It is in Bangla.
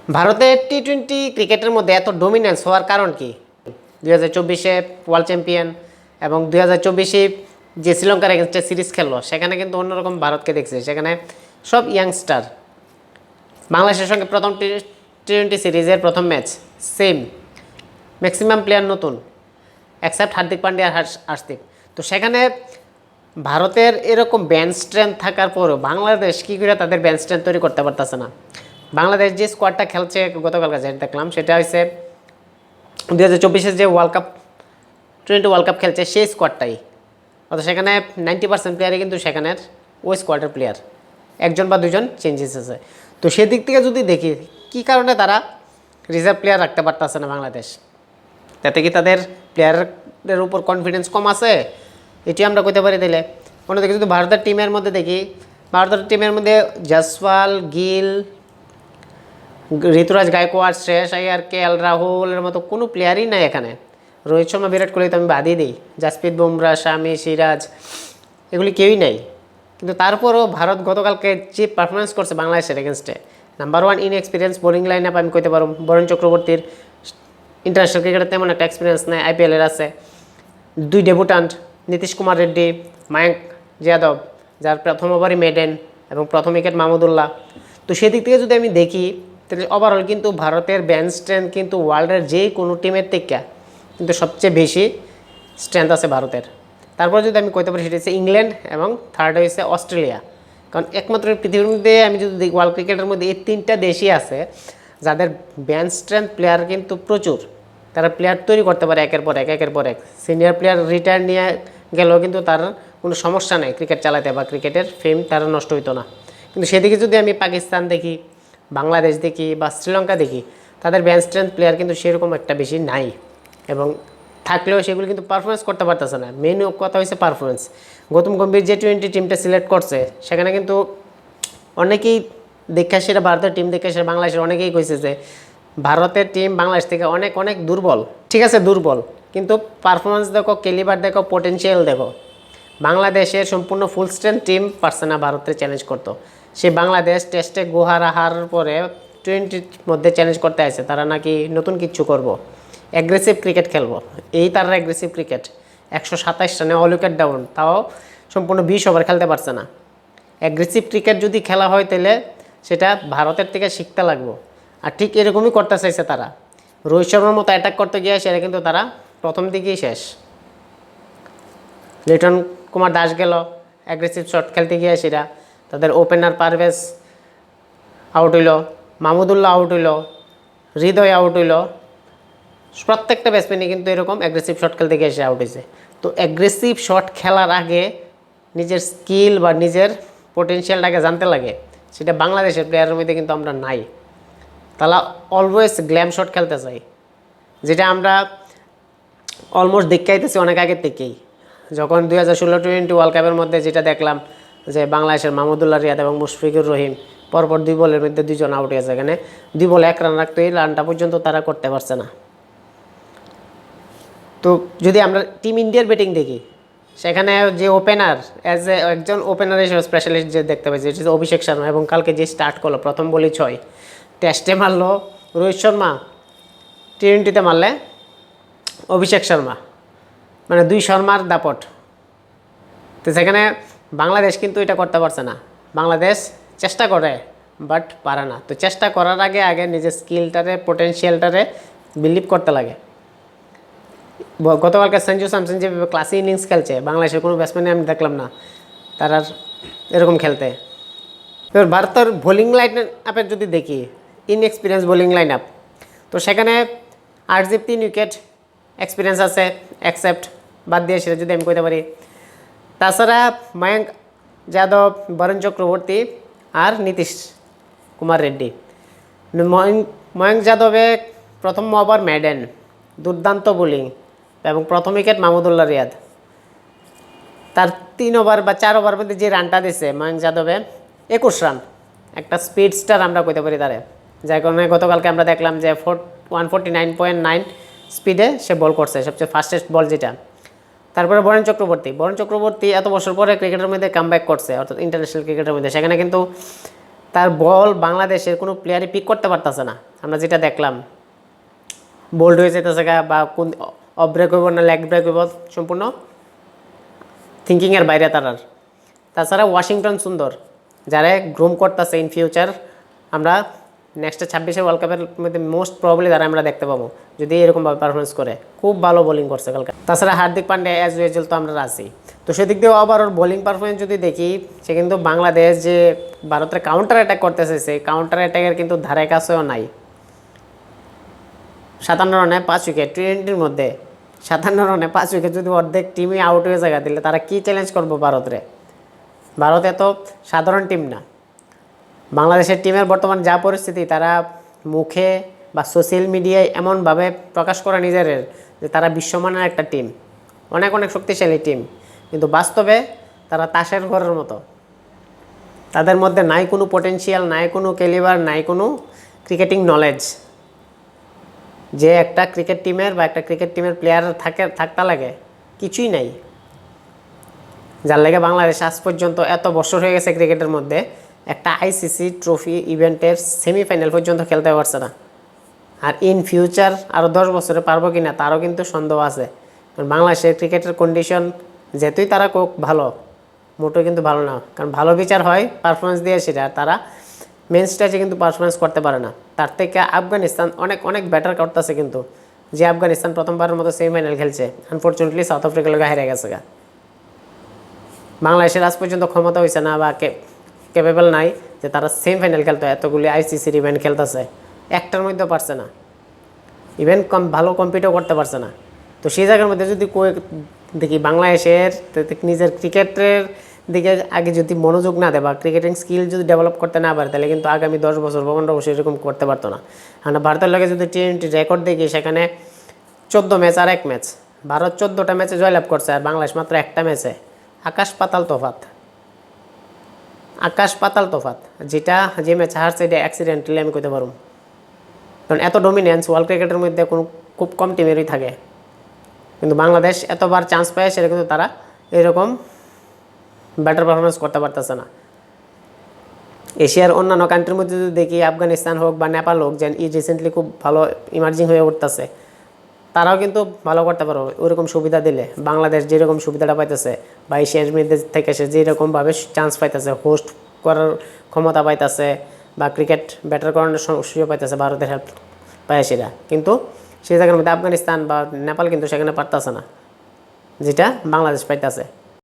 ভারতের টি-20 ক্রিকেটের মধ্যে এত ডমিনেন্স হওয়ার কারণ কি? 2024-এ ওয়ার্ল্ড চ্যাম্পিয়ন এবং 2024-এ যে শ্রীলঙ্কার এগেনস্টে সিরিজ খেললো সেখানে কিন্তু অন্যরকম ভারতকে দেখছে। সেখানে সব ইয়াংস্টার। বাংলাদেশের সঙ্গে প্রথম টি-20 সিরিজের প্রথম ম্যাচ সেম, ম্যাক্সিমাম প্লেয়ার নতুন অ্যাকসেপ্ট হার্দিক পান্ডিয়া আর হার্ষদীপ। তো সেখানে ভারতের এরকম ব্যান্ড স্ট্রেংথ থাকার পরও বাংলাদেশ কী করে তাদের ব্যান্ড স্ট্রেংথ তৈরি করতে পারতেছে না? বাংলাদেশ যে স্কোয়াডটা খেলছে গতকালকে যেটা দেখলাম সেটা হচ্ছে 2024-এর যে ওয়ার্ল্ড কাপ টি-20 ওয়ার্ল্ড কাপ খেলছে সেই স্কোয়াডটাই। অর্থাৎ সেখানে 90% প্লেয়ারই কিন্তু সেখানের ওই স্কোয়াডের প্লেয়ার, একজন বা দুজন চেঞ্জেস আছে। তো সেদিক থেকে যদি দেখি কী কারণে তারা রিজার্ভ প্লেয়ার রাখতে পারতেছে না বাংলাদেশ, তাতে কি তাদের প্লেয়ারদের উপর কনফিডেন্স কম আছে? এটি আমরা কইতে পারি দিলে। অন্যদিকে যদি ভারতের টিমের মধ্যে দেখি, ভারতের টিমের মধ্যে জয়সওয়াল, গিল, ঋতুরাজ গায়কোয়াড়, শ্রেয়স আইয়ার, কেএল রাহুলের মতো কোনো প্লেয়ারই নাই এখানে। রোহিত শর্মা, বিরাট কোহলি তো আমি বাদই দিই, জাসপ্রীত বুমরা, শামি, সিরাজ, এগুলি কেউই নাই। কিন্তু তারপরও ভারত গতকালকে যে পারফরমেন্স করছে বাংলাদেশের এগেনস্টে, number 1 inexperience bowling line up আমি কইতে পারব। বরুণ চক্রবর্তীর ইন্টারন্যাশনাল ক্রিকেটে তেমন একটা এক্সপিরিয়েন্স নেই, আইপিএলের আছে। 2 ডেবুটান্ট, নীতিশ কুমার রেড্ডি, মায়াঙ্ক যাদব, যার প্রথম ওভারই মেডেন এবং প্রথম উইকেট মাহমুদুল্লাহ। তো সেদিক থেকে যদি আমি দেখি তাহলে ওভারঅল কিন্তু ভারতের ব্যান্ড স্ট্রেংথ কিন্তু ওয়ার্ল্ডের যে কোনো টিমের থেকে কিন্তু সবচেয়ে বেশি স্ট্রেংথ আছে ভারতের। তারপর যদি আমি কইতে পারি সেটা হচ্ছে ইংল্যান্ড এবং থার্ড হয়েছে অস্ট্রেলিয়া। কারণ একমাত্র পৃথিবীর মধ্যে আমি যদি দেখি ওয়ার্ল্ড ক্রিকেটের মধ্যে এই 3টা দেশই আছে যাদের ব্যান্ড স্ট্রেংথ প্লেয়ার কিন্তু প্রচুর। তারা প্লেয়ার তৈরি করতে পারে একের পর এক। সিনিয়র প্লেয়ার রিটায়ার নিয়ে গেলেও কিন্তু তার কোনো সমস্যা নেই ক্রিকেট চালাতে বা ক্রিকেটের ফেম তারা নষ্ট হইতো না। কিন্তু সেদিকে যদি আমি পাকিস্তান দেখি, বাংলাদেশ দেখি বা শ্রীলঙ্কা দেখি, তাদের ব্যান্ড স্ট্রেংথ প্লেয়ার কিন্তু সেরকম একটা বেশি নাই এবং থাকলেও সেগুলো কিন্তু পারফরমেন্স করতে পারতেছে না। মেন কথা হচ্ছে পারফরমেন্স। গৌতম গম্ভীর যে টি-20 টিমটা সিলেক্ট করছে সেখানে কিন্তু অনেকেই দেখা, সেটা ভারতের টিম দেখে সেটা বাংলাদেশের অনেকেই কইছে যে ভারতের টিম বাংলাদেশ থেকে অনেক অনেক দুর্বল। ঠিক আছে দুর্বল, কিন্তু পারফরমেন্স দেখো, ক্যালিবার দেখো, পটেনশিয়াল দেখো। বাংলাদেশের সম্পূর্ণ ফুল স্ট্রেংথ টিম পারছে না ভারতের চ্যালেঞ্জ করতো। সে বাংলাদেশ টেস্টে গুহারা হারার পরে টি-20 মধ্যে চ্যালেঞ্জ করতে আসে, তারা নাকি নতুন কিছু করব, অ্যাগ্রেসিভ ক্রিকেট খেলবো। এই তারা অ্যাগ্রেসিভ ক্রিকেট 127 রানে অল উইকেট ডাউন, তাও সম্পূর্ণ 20 ওভার খেলতে পারছে না। অ্যাগ্রেসিভ ক্রিকেট যদি খেলা হয় তাহলে সেটা ভারতের থেকে শিখতে লাগবো। আর ঠিক এরকমই করতে চাইছে তারা। রোহিত শর্মার মতো অ্যাটাক করতে গিয়ে সেটা কিন্তু তারা প্রথম দিকেই শেষ। লিটন কুমার দাস গেল অ্যাগ্রেসিভ শট খেলতে গিয়ে, সেটা তাদের ওপেনার পারভেজ আউট হইল, মাহমুদুল্লাহ আউট হইল, হৃদয় আউট হইল। প্রত্যেকটা ব্যাটসম্যানই কিন্তু এরকম অ্যাগ্রেসিভ শট খেলতে গিয়ে সে আউট হয়েছে। তো অ্যাগ্রেসিভ শট খেলার আগে নিজের স্কিল বা নিজের পোটেনশিয়ালটাকে জানতে লাগে, সেটা বাংলাদেশের প্লেয়ারের মধ্যে কিন্তু আমরা নাই। তারা অলওয়েজ গ্ল্যাম শট খেলতে চাই, যেটা আমরা অলমোস্ট দেখতে আইতেছি অনেক আগের থেকেই। যখন 2016 টি-20 ওয়ার্ল্ড কাপের মধ্যে যেটা দেখলাম যে বাংলাদেশের মাহমুদুল্লাহ রিয়াদ এবং মুশফিকুর রহিম পরপর 2 বলের মধ্যে 2 জন আউট হয়েছে। এখানে 2 বলে 1 রান রাখতো, এই রানটা পর্যন্ত তারা করতে পারছে না। তো যদি আমরা টিম ইন্ডিয়ার ব্যাটিং দেখি, সেখানে যে ওপেনার একজন ওপেনার হিসেবে স্পেশালিস্ট যে দেখতে পাচ্ছি যেটা অভিষেক শর্মা, এবং কালকে যে স্টার্ট করলো প্রথম বলই 6, টেস্টে মারলো রোহিত শর্মা, টি-20তে মারলে অভিষেক শর্মা, মানে 2 শর্মার দাপট। তো সেখানে বাংলাদেশ কিন্তু এটা করতে পারছে না। বাংলাদেশ চেষ্টা করে বাট পারে না। তো চেষ্টা করার আগে নিজের স্কিলটারে, পোটেনশিয়ালটারে বিলিভ করতে লাগে। গতকালকে সঞ্জু স্যামসন যেভাবে ক্লাসি ইনিংস খেলছে, বাংলাদেশের কোনো ব্যাটসম্যানে আমি দেখলাম না তার আর এরকম খেলতে। এবার ভারতের বোলিং লাইন আপের যদি দেখি, ইনএক্সপিরিয়েন্স বোলিং লাইন আপ, তো সেখানে আরজিপ 3 উইকেট এক্সপিরিয়েন্স আছে অ্যাকসেপ্ট, বাদ দিয়ে সেটা যদি আমি কইতে পারি। তাছাড়া মায়াঙ্ক যাদব, বরুণ চক্রবর্তী আর নীতিশ কুমার রেড্ডি। ময়ঙ্ক যাদবে প্রথম ওভার মেডেন, দুর্দান্ত বোলিং এবং প্রথম উইকেট মাহমুদুল্লাহ রিয়াদ। তার 3 ওভার বা 4 ওভার মধ্যে যে রানটা দিছে ময়ঙ্ক যাদবে 21 রান, একটা স্পিড স্টার আমরা কইতে পারি তারে। যার কারণে গতকালকে আমরা দেখলাম যে 149.9 স্পিডে সে বল করছে, সবচেয়ে ফাস্টেস্ট বল যেটা। তারপরে বরুণ চক্রবর্তী এত বছর পরে ক্রিকেটের মধ্যে কামব্যাক করছে, অর্থাৎ ইন্টারন্যাশনাল ক্রিকেটের মধ্যে। সেখানে কিন্তু তার বল বাংলাদেশের কোনো প্লেয়ারই পিক করতে পারতেছে না। আমরা যেটা দেখলাম বোল্ড হয়ে যেতেছে বা কোন অফ ব্রেক হইব না লেগ ব্রেক হইব সম্পূর্ণ থিঙ্কিংয়ের বাইরে তারার। তাছাড়া ওয়াশিংটন সুন্দর যারা গ্রুম করতেছে ইন ফিউচার, আমরা নেক্সট 26 ওয়ার্ল্ড কাপের মধ্যে মোস্ট প্রবাবলি তারা আমরা দেখতে পাবো যদি এরকমভাবে পারফরমেন্স করে। খুব ভালো বোলিং করছে কালকে। তাছাড়া হার্দিক পান্ডে অ্যাজ ইউজুয়াল তো আমরা আছি। তো সেদিক দিয়েও আবার ওর বোলিং পারফরমেন্স যদি দেখি, সে কিন্তু বাংলাদেশ যে ভারতের কাউন্টার অ্যাটাক করতেছে সেই কাউন্টার অ্যাটাকের কিন্তু ধারে কাছেও নাই। 57 রানে 5 উইকেট, টি-20-র মধ্যে 57 রানে 5 উইকেট যদি অর্ধেক টিমই আউট হয়ে যায় দিলে তারা কি চ্যালেঞ্জ করবো ভারতরে? ভারত এত সাধারণ টিম না। বাংলাদেশের টিমের বর্তমান যা পরিস্থিতি, তারা মুখে বা সোশ্যাল মিডিয়ায় এমনভাবে প্রকাশ করে নিজেদের যে তারা বিশ্বমানের একটা টিম, অনেক অনেক শক্তিশালী টিম, কিন্তু বাস্তবে তারা তাসের ঘরের মতো। তাদের মধ্যে নাই কোনো পটেনশিয়াল, নাই কোনো ক্যালিবার, নাই কোনো ক্রিকেটিং নলেজ যে একটা ক্রিকেট টিমের বা একটা ক্রিকেট টিমের প্লেয়ার থাকতে লাগে, কিছুই নাই। যার লেগে বাংলাদেশ আজ পর্যন্ত এত বছর হয়ে গেছে ক্রিকেটের মধ্যে একটা আইসিসি ট্রফি ইভেন্টের সেমিফাইনাল পর্যন্ত খেলতে পারছে না। আর ইন ফিউচার আরও 10 বছরে পারবো কি না তারও কিন্তু সন্দেহ আছে। কারণ বাংলাদেশের ক্রিকেটের কন্ডিশন যেহেতুই তারা কোক ভালো, মোটেও কিন্তু ভালো না। কারণ ভালো বিচার হয় পারফরমেন্স দিয়ে, সেটা আর তারা মেন স্টেজে কিন্তু পারফরমেন্স করতে পারে না। তার থেকে আফগানিস্তান অনেক অনেক বেটার করতেছে, কিন্তু যে আফগানিস্তান প্রথমবারের মতো সেমিফাইনাল খেলছে, আনফর্চুনেটলি সাউথ আফ্রিকার লোক হেরে গেছে। বাংলাদেশের আজ পর্যন্ত ক্ষমতা হয়েছে না বা ক্যাপেবল নাই যে তারা সেমিফাইনাল খেলতে, এতগুলি আইসিসির ইভেন্ট খেলতেছে, একটার মধ্যেও পারছে না। ইভেন্ট ভালো কম্পিটও করতে পারছে না। তো সেই জায়গার মধ্যে যদি দেখি বাংলাদেশের নিজের ক্রিকেটের দিকে আগে যদি মনোযোগ না দেয় বা ক্রিকেটিং স্কিল যদি ডেভেলপ করতে না পারে, তাহলে কিন্তু আগামী 10 বছর বা 15 বছর এরকম করতে পারতো না। আমরা ভারতের লগে যদি টি-20 রেকর্ড দেখি, সেখানে 14 ম্যাচ আর 1 ম্যাচ, ভারত 14টা ম্যাচে জয়লাভ করছে আর বাংলাদেশ মাত্র একটা ম্যাচে। আকাশ পাতাল তফাত, আকাশ পাতাল তফাত। যেটা যে ম্যাচ হারছে এটা অ্যাক্সিডেন্টালি আমি কইতে পারব, কারণ এত ডমিনেন্স ওয়ার্ল্ড ক্রিকেটের মধ্যে খুব কম টিমেরই থাকে। কিন্তু বাংলাদেশ এতবার চান্স পায়, সেটা কিন্তু তারা এরকম বেটার পারফরমেন্স করতে পারতেছে না। এশিয়ার অন্যান্য কান্ট্রির মধ্যে যদি দেখি, আফগানিস্তান হোক বা নেপাল হোক, যে রিসেন্টলি খুব ভালো ইমার্জিং হয়ে উঠতেছে, তারাও কিন্তু ভালো করতে পারো ওইরকম সুবিধা দিলে। বাংলাদেশ যেরকম সুবিধাটা পাইতেছে বা এশিয়ার মধ্যে থেকে সে যেরকমভাবে চান্স পাইতেছে, হোস্ট করার ক্ষমতা পাইতেছে বা ক্রিকেট ব্যাটার করানোর সুযোগ পাইতেছে, ভারতের হেল্প পায় সেটা। কিন্তু সেই জায়গার মধ্যে আফগানিস্তান বা নেপাল কিন্তু সেখানে পারতেছে না, যেটা বাংলাদেশ পাইতেছে।